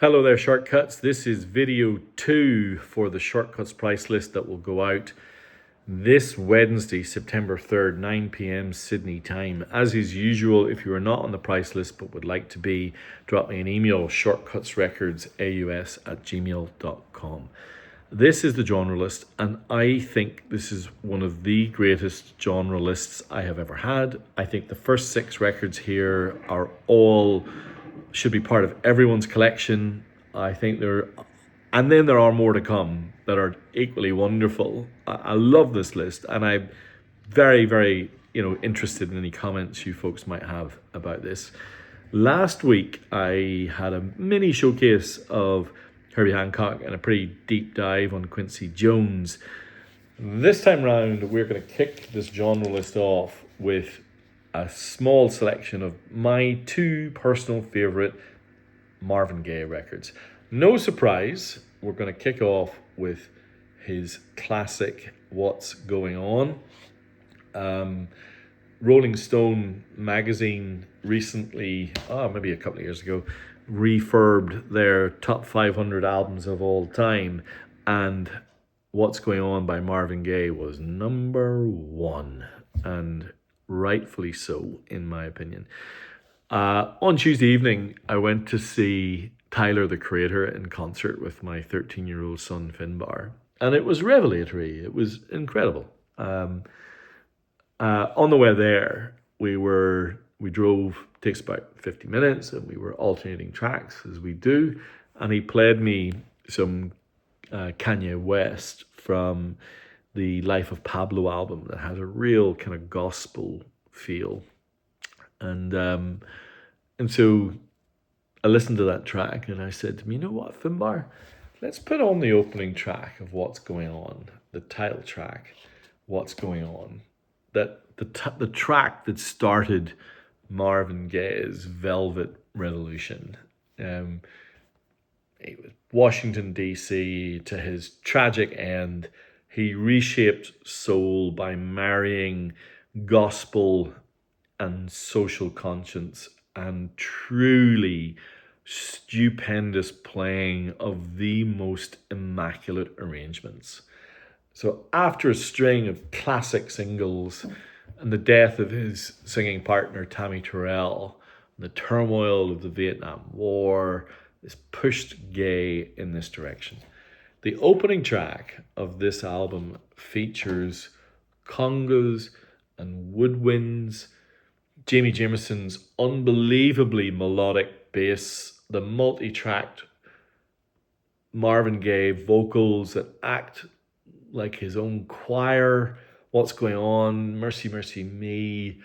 Hello there, Shortcuts. This is video 2 for the Shortcuts price list that will go out this Wednesday, September 3rd, 9 p.m. Sydney time. As is usual, if you are not on the price list but would like to be, drop me an email, shortcutsrecordsaus@gmail.com. This is the genre list, and I think this is one of the greatest genre lists I have ever had. I think the first 6 records here are all should be part of everyone's collection. I think and then there are more to come that are equally wonderful. I love this list, and I'm very, very, interested in any comments you folks might have about this. Last week, I had a mini showcase of Herbie Hancock and a pretty deep dive on Quincy Jones. This time round, we're going to kick this genre list off with a small selection of my 2 personal favorite Marvin Gaye records. No surprise, we're going to kick off with his classic What's Going On. Rolling Stone magazine recently, maybe a couple of years ago, refurbed their top 500 albums of all time, and What's Going On by Marvin Gaye was number 1, and rightfully so, in my opinion. On Tuesday evening, I went to see Tyler, the Creator, in concert with my 13-year-old son, Finbar. And it was revelatory. It was incredible. On the way there, we drove, takes about 50 minutes, and we were alternating tracks as we do. And he played me some Kanye West from the Life of Pablo album that has a real kind of gospel feel. And so I listened to that track and I said to him, you know what, Finbar, let's put on the opening track of What's Going On, the title track, What's Going On. That the track that started Marvin Gaye's Velvet Revolution. It was Washington, D.C., to his tragic end. He reshaped soul by marrying gospel and social conscience and truly stupendous playing of the most immaculate arrangements. So after a string of classic singles and the death of his singing partner, Tammy Terrell, the turmoil of the Vietnam War, this pushed Gaye in this direction. The opening track of this album features congas and woodwinds, Jamie Jameson's unbelievably melodic bass, the multi-tracked Marvin Gaye vocals that act like his own choir, What's Going On, Mercy, Mercy Me,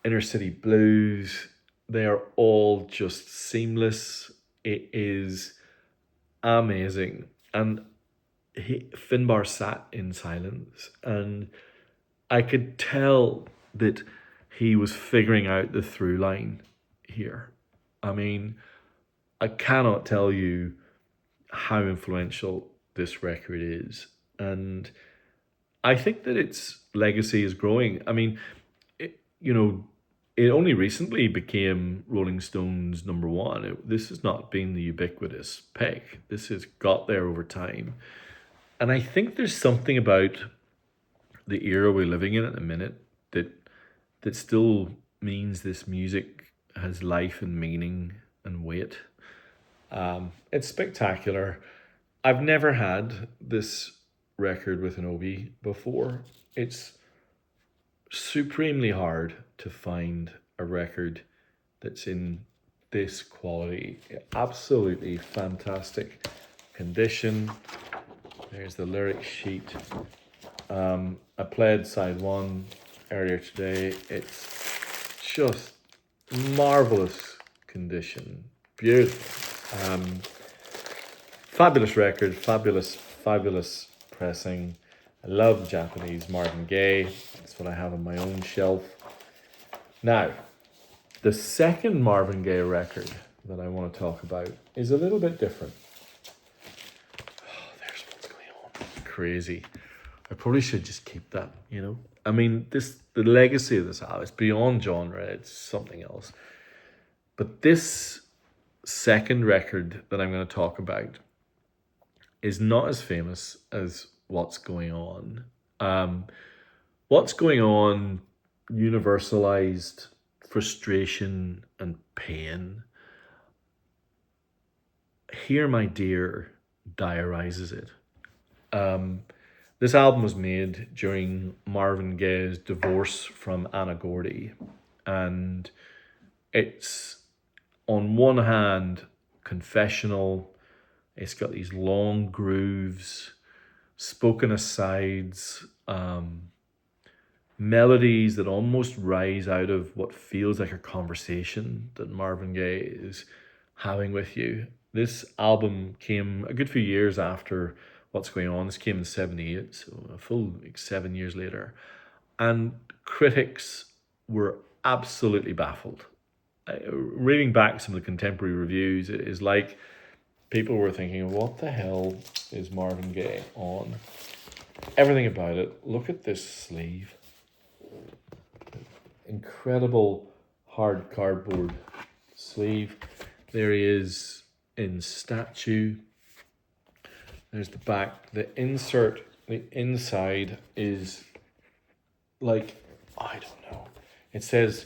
Inner City Blues. They are all just seamless. It is amazing. And Finbar sat in silence, and I could tell that he was figuring out the through line here. I mean, I cannot tell you how influential this record is. And I think that its legacy is growing. I mean, it only recently became Rolling Stone's number 1. This has not been the ubiquitous pick. This has got there over time. And I think there's something about the era we're living in at the minute that still means this music has life and meaning and weight. It's spectacular. I've never had this record with an Obi before. It's supremely hard to find a record that's in this quality. Absolutely fantastic condition. There's the lyric sheet. I played side 1 earlier today. It's just marvelous condition. Beautiful. Fabulous record. Fabulous pressing. I love Japanese Marvin Gaye. That's what I have on my own shelf. Now, the second Marvin Gaye record that I want to talk about is a little bit different. There's What's Going On. Crazy. I probably should just keep that, I mean, the legacy of this album is beyond genre. It's something else. But this second record that I'm going to talk about is not as famous as What's Going On. Um, What's Going On universalized frustration and pain. Here, My Dear diarizes it. Um, this album was made during Marvin Gaye's divorce from Anna Gordy, and it's on one hand confessional. It's got these long grooves, spoken asides, melodies that almost rise out of what feels like a conversation that Marvin Gaye is having with you. This album came a good few years after What's Going On. This came in 78, so a full 7 years later. And critics were absolutely baffled. Reading back some of the contemporary reviews, it is like people were thinking, what the hell is Marvin Gaye on? Everything about it. Look at this sleeve. Incredible hard cardboard sleeve. There he is in statue. There's the back. The insert, the inside is like, I don't know. It says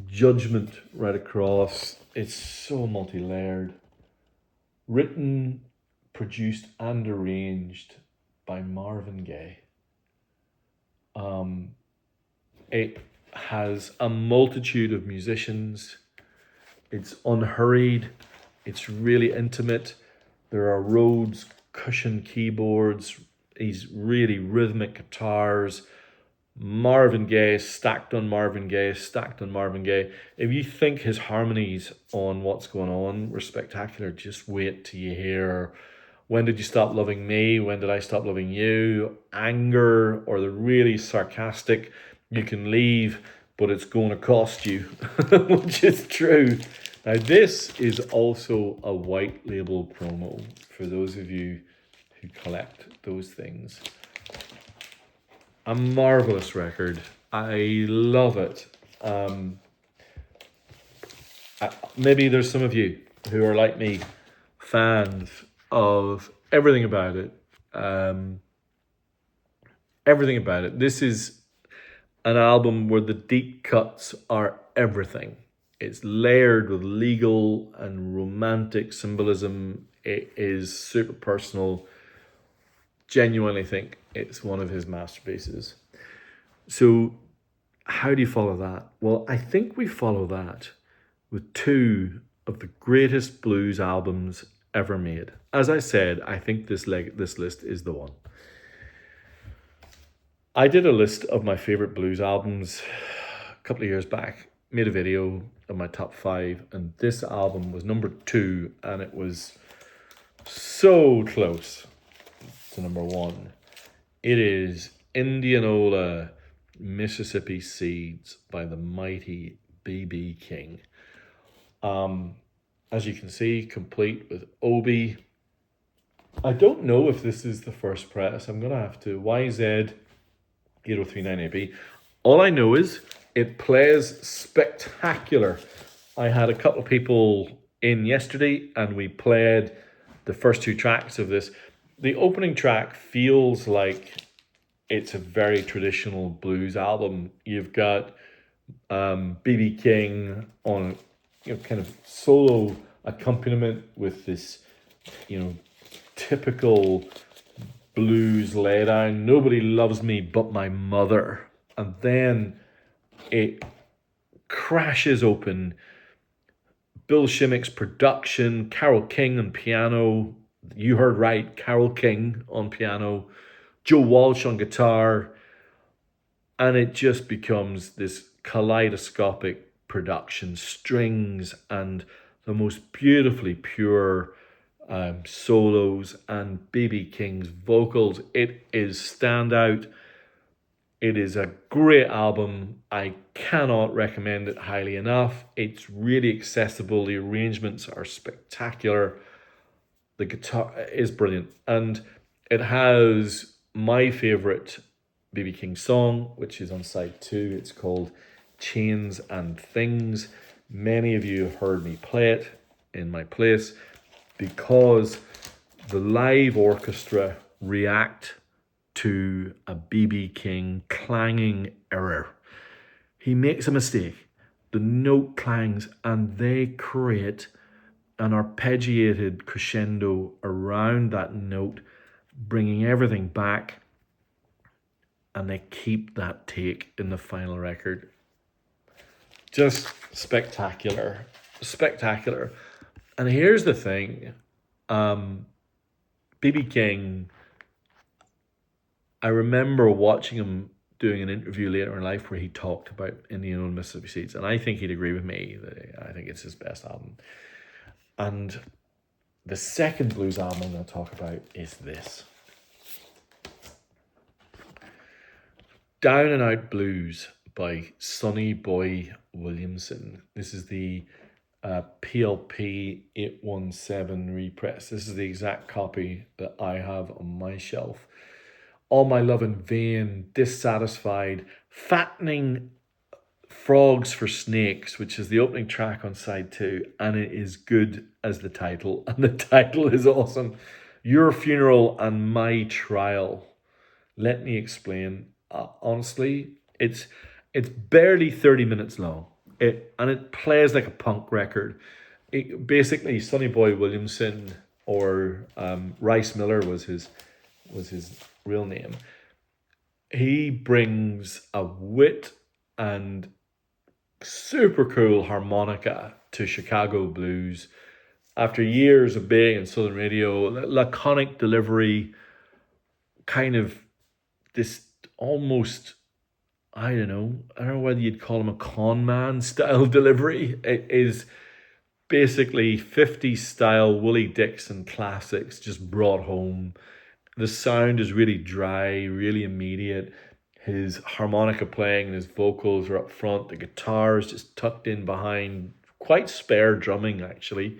judgment right across. It's so multi-layered. Written, produced, and arranged by Marvin Gaye. It has a multitude of musicians. It's unhurried. It's really intimate. There are Rhodes cushion keyboards. These really rhythmic guitars. Marvin Gaye stacked on Marvin Gaye, stacked on Marvin Gaye. If you think his harmonies on What's Going On were spectacular, just wait till you hear When Did You Stop Loving Me? When Did I Stop Loving You? Anger, or the really sarcastic, You Can Leave, but it's going to cost you, which is true. Now, this is also a white label promo for those of you who collect those things. A marvelous record. I love it. Maybe there's some of you who are like me, fans of everything about it. Everything about it. This is an album where the deep cuts are everything. It's layered with legal and romantic symbolism. It is super personal. Genuinely think it's one of his masterpieces. So how do you follow that? Well, I think we follow that with two of the greatest blues albums ever made. As I said, I think this list is the one. I did a list of my favorite blues albums a couple of years back, made a video of my top 5, and this album was number 2, and it was so close to number 1. It is Indianola, Mississippi Seeds by the mighty B.B. King. As you can see, complete with Obi. I don't know if this is the first press. I'm going to have to. YZ8039AB. All I know is it plays spectacular. I had a couple of people in yesterday and we played the first 2 tracks of this. The opening track feels like it's a very traditional blues album. You've got B.B. King on kind of solo accompaniment with this typical blues laydown. Nobody loves me but my mother. And then it crashes open. Bill Shimmick's production, Carole King on piano. You heard right, Carole King on piano. Joe Walsh on guitar. And it just becomes this kaleidoscopic production, strings and the most beautifully pure solos, and B.B. King's vocals. It is standout. It is a great album. I cannot recommend it highly enough. It's really accessible. The arrangements are spectacular. The guitar is brilliant. And it has my favourite B.B. King song, which is on side 2. It's called Chains and Things. Many of you have heard me play it. in my place, because the live orchestra react to a B.B. King clanging error. He makes a mistake, the note clangs, and they create an arpeggiated crescendo around that note, bringing everything back, and they keep that take in the final record. Just spectacular. Spectacular. And here's the thing. B.B. King, I remember watching him doing an interview later in life where he talked about Indian on Mississippi Seeds, and I think he'd agree with me that I think it's his best album. And the second blues album I'm going to talk about is this. Down and Out Blues by Sonny Boy Williamson. This is the PLP 817 repress. This is the exact copy that I have on my shelf. All My Love in Vain, Dissatisfied, Fattening Frogs for Snakes, which is the opening track on side 2, and it is good as the title, and the title is awesome. Your Funeral and My Trial. Let me explain. Honestly, it's barely 30 minutes long. It plays like a punk record. Basically, Sonny Boy Williamson, or Rice Miller was his real name. He brings a wit and super cool harmonica to Chicago blues. After years of being in Southern radio, laconic delivery, kind of this almost, I don't know whether you'd call him a con man style delivery. It is basically 50s style Willie Dixon classics just brought home. The sound is really dry, really immediate. His harmonica playing and his vocals are up front. The guitar is just tucked in behind. Quite spare drumming, actually.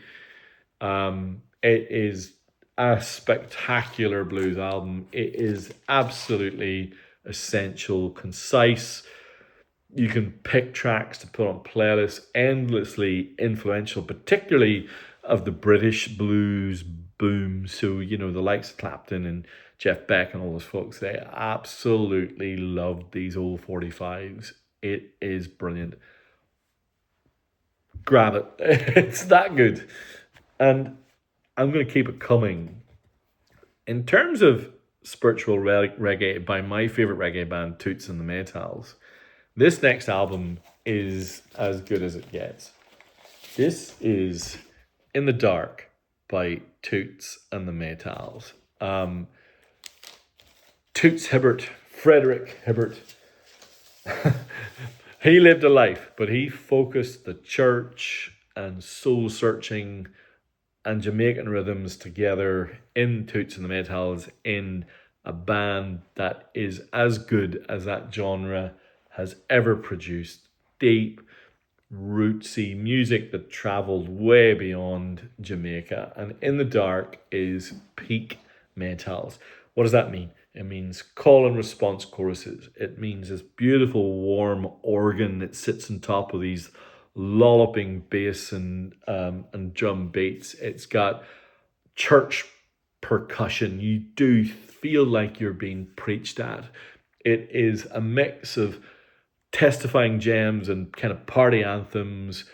It is a spectacular blues album. It is absolutely essential, concise. You can pick tracks to put on playlists, endlessly influential, particularly of the British blues boom. So, the likes of Clapton and Jeff Beck and all those folks, they absolutely loved these old 45s. It is brilliant. Grab it. It's that good. And I'm going to keep it coming. In terms of spiritual reggae by my favorite reggae band, Toots and the Maytals, this next album is as good as it gets. This is In the Dark by Toots and the Maytals. Toots Hibbert, Frederick Hibbert, he lived a life, but he focused the church and soul searching and Jamaican rhythms together in Toots and the Maytals in a band that is as good as that genre has ever produced. Deep, rootsy music that traveled way beyond Jamaica. And In the Dark is peak Maytals. What does that mean? It means call and response choruses. It means this beautiful warm organ that sits on top of these lolloping bass and drum beats. It's got church percussion. You do feel like you're being preached at. It is a mix of testifying jams and kind of party anthems.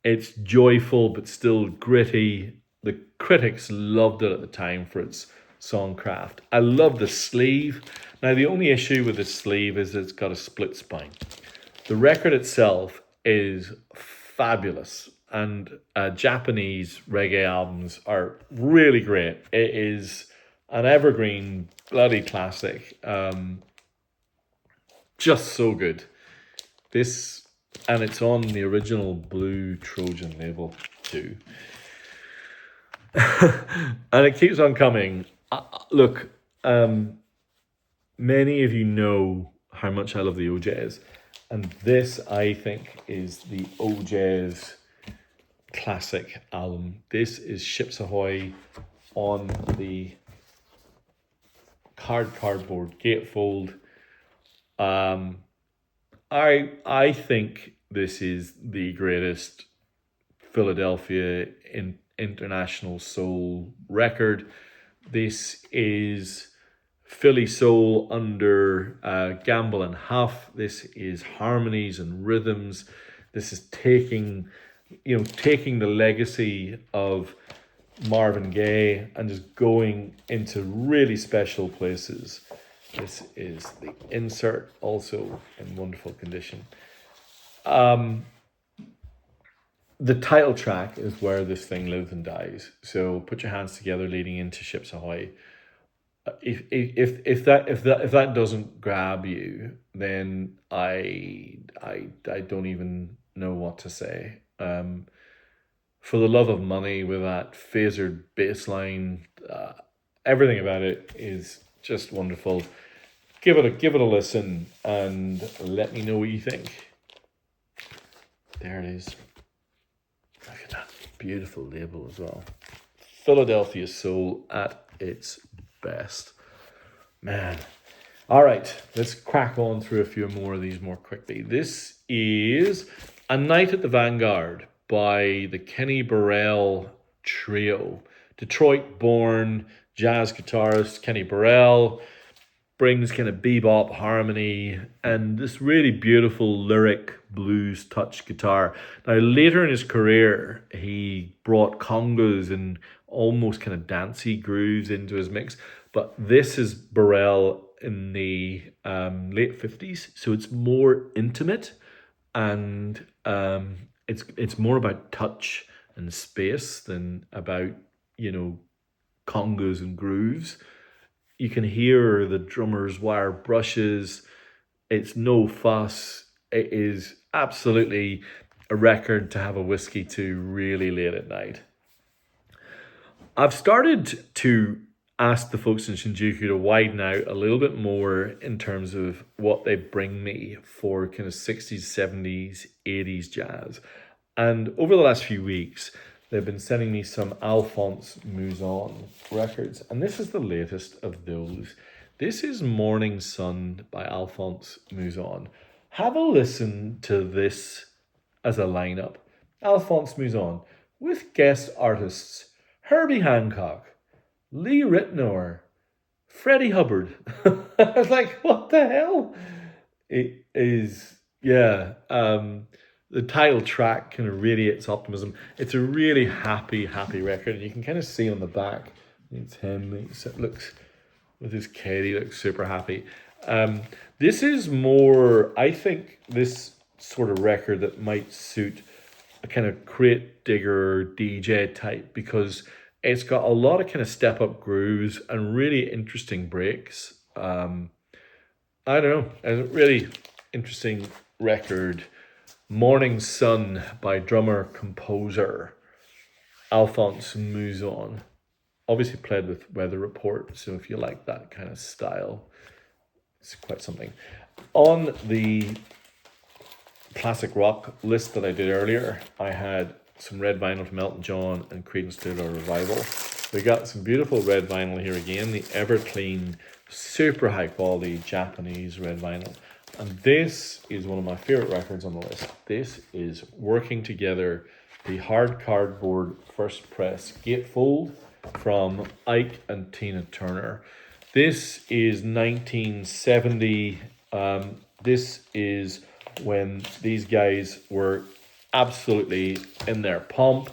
It's joyful but still gritty. The critics loved it at the time for its songcraft. I love the sleeve. Now, the only issue with the sleeve is it's got a split spine. The record itself is fabulous, and Japanese reggae albums are really great. It is an evergreen bloody classic. Just so good. This, and it's on the original Blue Trojan label too. And it keeps on coming. Look, many of you know how much I love the OJs, and this, I think, is the OJs classic album. This is Ships Ahoy on the cardboard gatefold. I think this is the greatest Philadelphia international soul record. This is Philly soul under Gamble and Huff. This is harmonies and rhythms. This is taking the legacy of Marvin Gaye and just going into really special places. This is the insert, also in wonderful condition. The title track is Where This Thing Lives and Dies. So put your hands together leading into Ships Ahoy. If that doesn't grab you, then I don't even know what to say. For the Love of Money, with that phasered bass line, everything about it is just wonderful. Give it a listen and let me know what you think. There it is. Look at that beautiful label as well. Philadelphia soul at its best. Man. All right, let's crack on through a few more of these more quickly. This is A Night at the Vanguard by the Kenny Burrell Trio. Detroit-born jazz guitarist Kenny Burrell brings kind of bebop harmony and this really beautiful lyric blues touch guitar. Now, later in his career, he brought congos and almost kind of dancey grooves into his mix. But this is Burrell in the late 50s, so it's more intimate and it's more about touch and space than about, congos and grooves. You can hear the drummer's wire brushes. It's no fuss. It is absolutely a record to have a whiskey to really late at night. I've started to ask the folks in Shinjuku to widen out a little bit more in terms of what they bring me for kind of 60s, 70s, 80s jazz. And over the last few weeks, they've been sending me some Alphonse Mouzon records, and this is the latest of those. This is Morning Sun by Alphonse Mouzon. Have a listen to this as a lineup. Alphonse Mouzon with guest artists Herbie Hancock, Lee Ritenour, Freddie Hubbard. I was like, what the hell? It is, the title track kind of radiates optimism. It's a really happy record. And you can kind of see on the back, it's him. He looks, with his kid, he looks super happy. This is more, I think, this sort of record that might suit a kind of crate digger DJ type, because it's got a lot of kind of step up grooves and really interesting breaks. I don't know, a really interesting record. Morning Sun by drummer-composer Alphonse Mouzon. Obviously played with Weather Report, so if you like that kind of style, it's quite something. On the classic rock list that I did earlier, I had some red vinyl from Elton John and Creedence Clearwater Revival. We got some beautiful red vinyl here again, the ever-clean, super high-quality Japanese red vinyl. And this is one of my favorite records on the list. This is Working Together, the hard cardboard first press gatefold from Ike and Tina Turner. This is 1970. This is when these guys were absolutely in their pomp.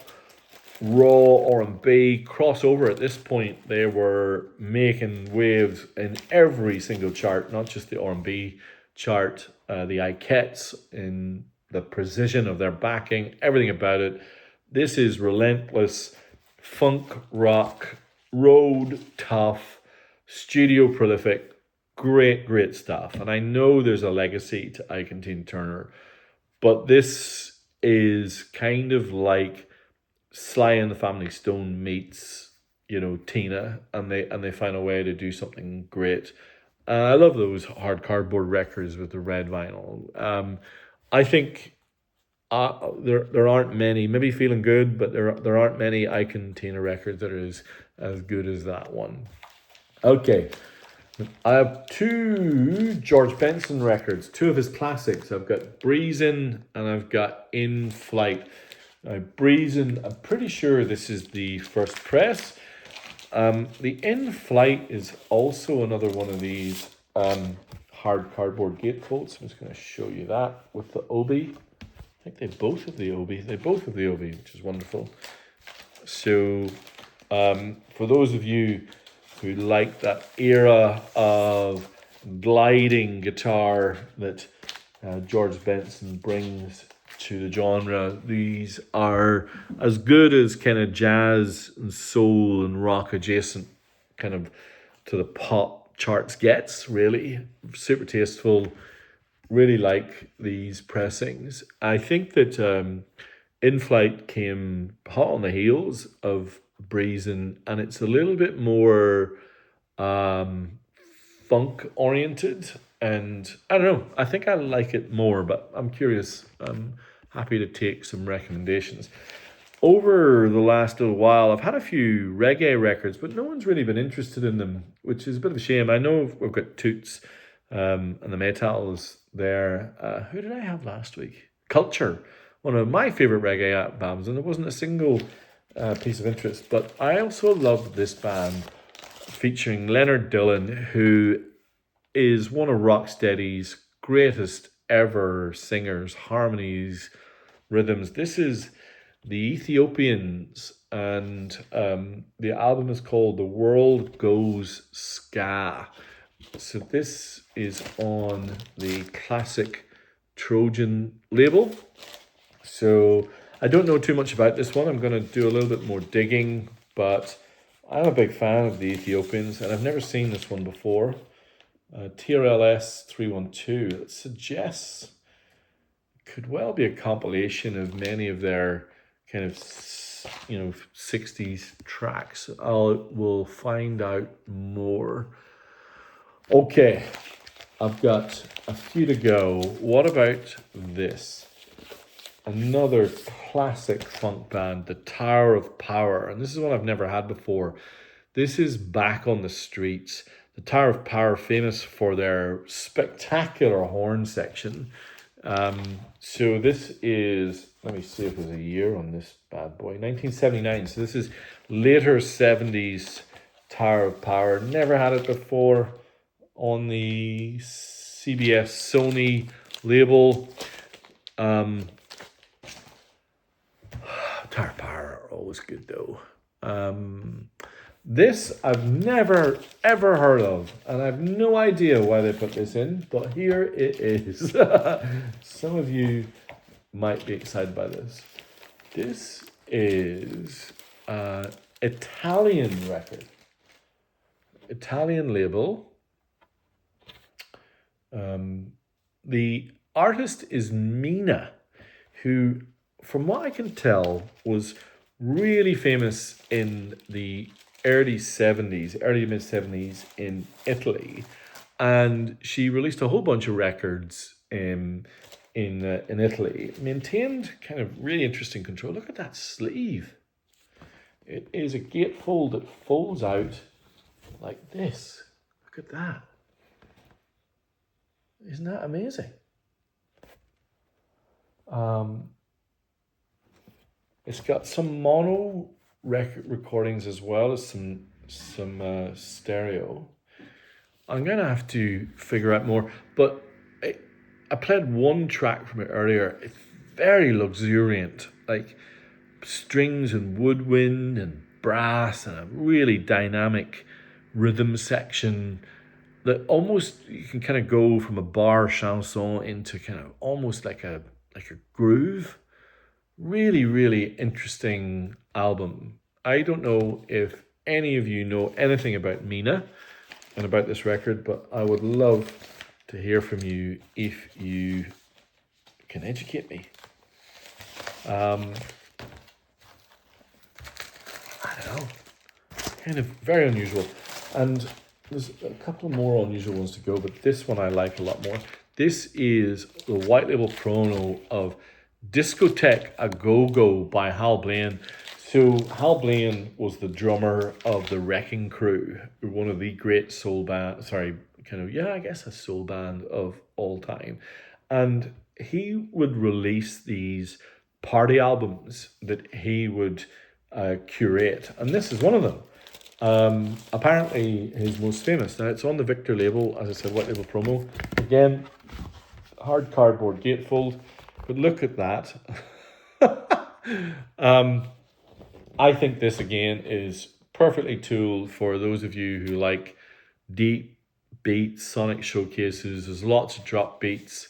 Raw R&B crossover. At this point, they were making waves in every single chart, not just the R&B chart, the Ikettes, in the precision of their backing, everything about it. This is relentless funk rock, road tough, studio prolific, great stuff. And I know there's a legacy to Ike and Tina Turner, but this is kind of like Sly and the Family Stone meets, Tina, and they find a way to do something great. I love those hard cardboard records with the red vinyl. I think there aren't many, maybe Feeling Good, but there aren't many Ike and Tina records that are as good as that one. Okay, I have two George Benson records, two of his classics. I've got Breezin' and I've got In Flight. Now, Breezing, I'm pretty sure this is the first press. The In Flight is also another one of these hard cardboard gatefolds. I'm just going to show you that with the obi. I think they both have the obi. They both have the obi, which is wonderful. So, for those of you who like that era of gliding guitar that George Benson brings to the genre, these are as good as kind of jazz and soul and rock adjacent kind of to the pop charts gets, really. Super tasteful. Really like these pressings. I think that In Flight came hot on the heels of Breezing, and it's a little bit more funk oriented, and I don't know, I think I like it more, but I'm curious. I'm happy to take some recommendations. Over the last little while, I've had a few reggae records, but no one's really been interested in them, which is a bit of a shame. I know we've got Toots and the Maytals there. Who did I have last week? Culture, one of my favourite reggae albums, and there wasn't a single piece of interest. But I also love this band featuring Leonard Dillon, who is one of Rocksteady's greatest ever singers, harmonies, rhythms. This is the Ethiopians, and the album is called The World Goes Ska. So this is on the classic Trojan label. So I don't know too much about this one. I'm going to do a little bit more digging, but I'm a big fan of the Ethiopians, and I've never seen this one before. TRLS 312, it suggests it could well be a compilation of many of their kind of 60s tracks. We'll find out more. Okay, I've got a few to go. What about this? Another classic funk band, the Tower of Power. And this is one I've never had before. This is Back on the Streets. The Tower of Power, famous for their spectacular horn section. So this is, let me see if there's a year on this bad boy, 1979. So this is later 70s Tower of Power. Never had it before on the CBS Sony label. Tower of Power are always good though. This I've never ever heard of, and I have no idea why they put this in, but here it is. Some of you might be excited by this. This is an Italian record, Italian label. The artist is Mina, who, from what I can tell, was really famous in the early 70s, early mid 70s in Italy, and she released a whole bunch of records in Italy. Maintained kind of really interesting control. Look at that sleeve. It is a gatefold that folds out like this. Look at that. Isn't that amazing? It's got some mono recordings as well as some stereo. I'm gonna have to figure out more, but I played one track from it earlier. It's very luxuriant, like strings and woodwind and brass and a really dynamic rhythm section that almost you can kind of go from a bar chanson into kind of almost like a groove. Really, really interesting album. I don't know if any of you know anything about Mina and about this record, but I would love to hear from you if you can educate me. I don't know. Kind of very unusual. And there's a couple more unusual ones to go, but this one I like a lot more. This is the white label promo of Discotheque A Go-Go by Hal Blaine. So Hal Blaine was the drummer of the Wrecking Crew, one of the great soul band, I guess a soul band of all time. And he would release these party albums that he would curate, and this is one of them. Apparently his most famous. Now it's on the Victor label, as I said, white label promo. Again, hard cardboard gatefold, but look at that. I think this again is perfectly Tool for those of you who like deep beats, sonic showcases. There's lots of drop beats.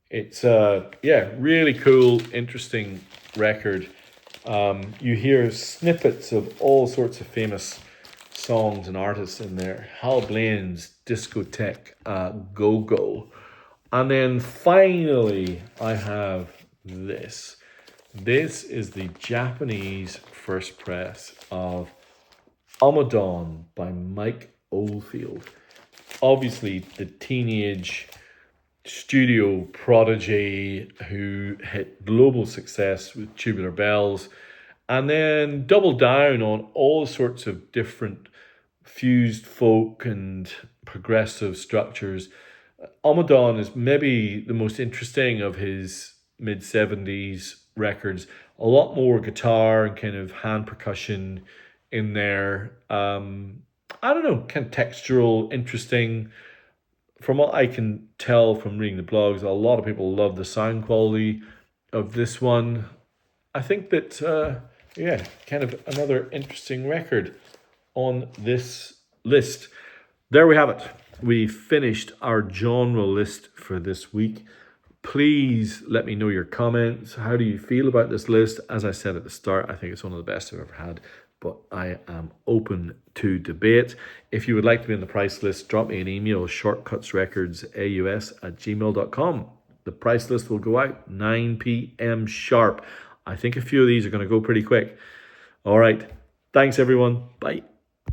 It's really cool, interesting record. You hear snippets of all sorts of famous songs and artists in there. Hal Blaine's Discotheque Go Go. And then finally, I have this. This is the Japanese first press of Mouzon by Mike Oldfield. Obviously, the teenage studio prodigy who hit global success with Tubular Bells and then doubled down on all sorts of different fused folk and progressive structures. Mouzon is maybe the most interesting of his mid-70s records. A lot more guitar and kind of hand percussion in there. I don't know, kind of textural, interesting. From what I can tell from reading the blogs, a lot of people love the sound quality of this one. I think that, kind of another interesting record on this list. There we have it. We finished our genre list for this week. Please let me know your comments. How do you feel about this list? As I said at the start, I think it's one of the best I've ever had, but I am open to debate. If you would like to be on the price list, drop me an email, shortcutsrecordsaus@gmail.com. The price list will go out 9 p.m. sharp. I think a few of these are going to go pretty quick. All right. Thanks, everyone. Bye.